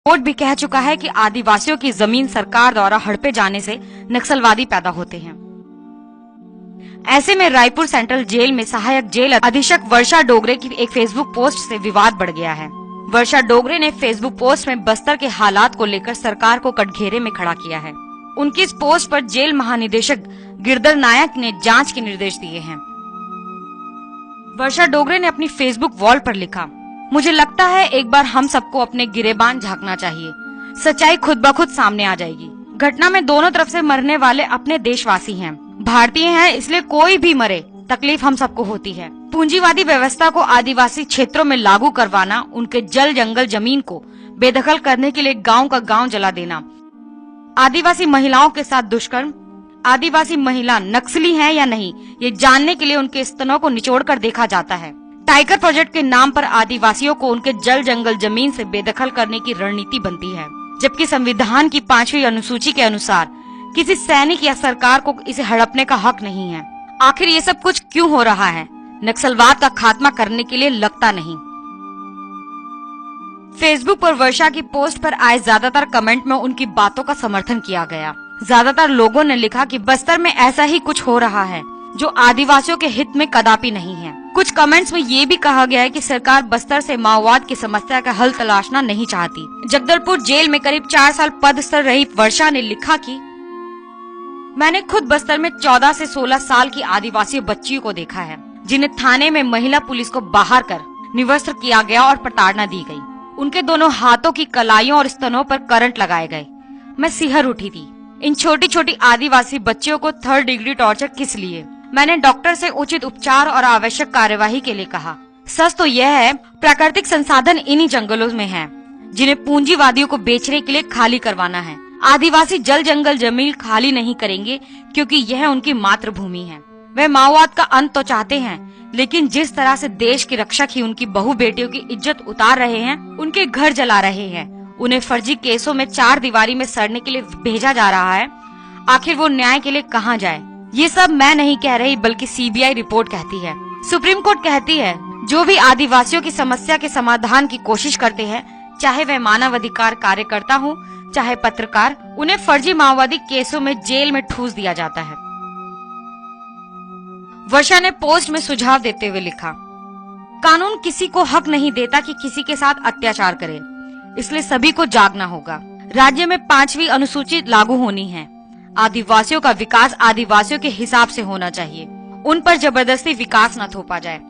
Court भी कह चुका है कि आदिवासियों की जमीन सरकार द्वारा हड़पे जाने से नक्सलवादी पैदा होते हैं। ऐसे में रायपुर सेंट्रल जेल में सहायक जेल अधीक्षक वर्षा डोगरे की एक फेसबुक पोस्ट से विवाद बढ़ गया है। वर्षा डोगरे ने फेसबुक पोस्ट में बस्तर के हालात को लेकर सरकार को कटघरे में खड़ा किया है। उनकी इस पोस्ट पर जेल महानिदेशक गिरधर नायक ने जांच के निर्देश दिए हैं। वर्षा डोगरे ने अपनी फेसबुक वॉल पर लिखा, मुझे लगता है एक बार हम सबको अपने गिरेबान झांकना चाहिए। सच्चाई खुद ब खुद सामने आ जाएगी। घटना में दोनों तरफ से मरने वाले अपने देशवासी हैं, भारतीय हैं, इसलिए कोई भी मरे तकलीफ हम सबको होती है। पूंजीवादी व्यवस्था को आदिवासी क्षेत्रों में लागू करवाना, उनके जल जंगल जमीन को बेदखल करने के लिए गांव का गांव जला देना, आदिवासी महिलाओं के साथ दुष्कर्म, आदिवासी महिला नक्सली हैं या नहीं ये जानने के लिए उनके स्तनों को निचोड़कर देखा जाता है। टाइगर प्रोजेक्ट के नाम पर आदिवासियों को उनके जल जंगल जमीन से बेदखल करने की रणनीति बनती है, जबकि संविधान की 5वीं अनुसूची के अनुसार किसी सैनिक या सरकार को इसे हड़पने का हक नहीं है। आखिर ये सब कुछ क्यों हो रहा है? नक्सलवाद का खात्मा करने के लिए लगता नहीं। फेसबुक पर वर्षा की पोस्ट पर आए ज्यादातर कमेंट में उनकी बातों का समर्थन किया गया। ज्यादातर लोगों ने लिखा कि बस्तर में ऐसा ही कुछ हो रहा है जो आदिवासियों के हित में कदापि नहीं है। कुछ कमेंट्स में ये भी कहा गया है कि सरकार बस्तर से माओवाद की समस्या का हल तलाशना नहीं चाहती। जगदलपुर जेल में करीब 4 साल पदस्थ रही वर्षा ने लिखा कि मैंने खुद बस्तर में 14 से 16 साल की आदिवासी बच्चियों को देखा है, जिन्हें थाने में महिला पुलिस को बाहर कर निवस्त्र किया गया और प्रताड़ना दी गई। उनके दोनों हाथों की कलाइयों और स्तनों पर करंट लगाए गए। मैं सिहर उठी थी। इन छोटी छोटी आदिवासी बच्चियों को 3rd डिग्री टॉर्चर किस लिए? मैंने डॉक्टर से उचित उपचार और आवश्यक कार्यवाही के लिए कहा। सच तो यह है, प्राकृतिक संसाधन इन्हीं जंगलों में हैं, जिन्हें पूंजीवादियों को बेचने के लिए खाली करवाना है। आदिवासी जल जंगल जमीन खाली नहीं करेंगे क्योंकि यह उनकी मातृभूमि है। वे माओवाद का अंत तो चाहते हैं, लेकिन जिस तरह से देश की रक्षक ही उनकी बहु बेटियों की इज्जत उतार रहे हैं, उनके घर जला रहे हैं, उन्हें फर्जी केसों में 4 दीवारी में सड़ने के लिए भेजा जा रहा है, आखिर वो न्याय के लिए कहाँ जाए? ये सब मैं नहीं कह रही, बल्कि सीबीआई रिपोर्ट कहती है। सुप्रीम कोर्ट कहती है जो भी आदिवासियों की समस्या के समाधान की कोशिश करते हैं, चाहे वह मानव अधिकार कार्यकर्ता हो चाहे पत्रकार, उन्हें फर्जी माओवादी केसों में जेल में ठूस दिया जाता है। वर्षा ने पोस्ट में सुझाव देते हुए लिखा, कानून किसी को हक नहीं देता कि किसी के साथ अत्याचार करे, इसलिए सभी को जागना होगा। राज्य में 5वीं अनुसूची लागू होनी है। आदिवासियों का विकास आदिवासियों के हिसाब से होना चाहिए। उन पर जबरदस्ती विकास न थोपा जाए।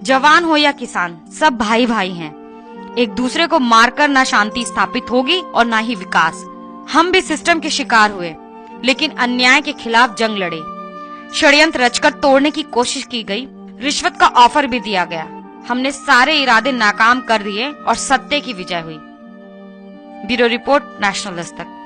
जवान हो या किसान, सब भाई भाई हैं। एक दूसरे को मारकर न शांति स्थापित होगी और न ही विकास। हम भी सिस्टम के शिकार हुए, लेकिन अन्याय के खिलाफ जंग लड़े। षड्यंत्र रचकर तोड़ने की कोशिश की गई, रिश्वत का ऑफर भी दिया गया। हमने सारे इरादे नाकाम कर दिए और सत्य की विजय हुई। Bureau report, national Dastak.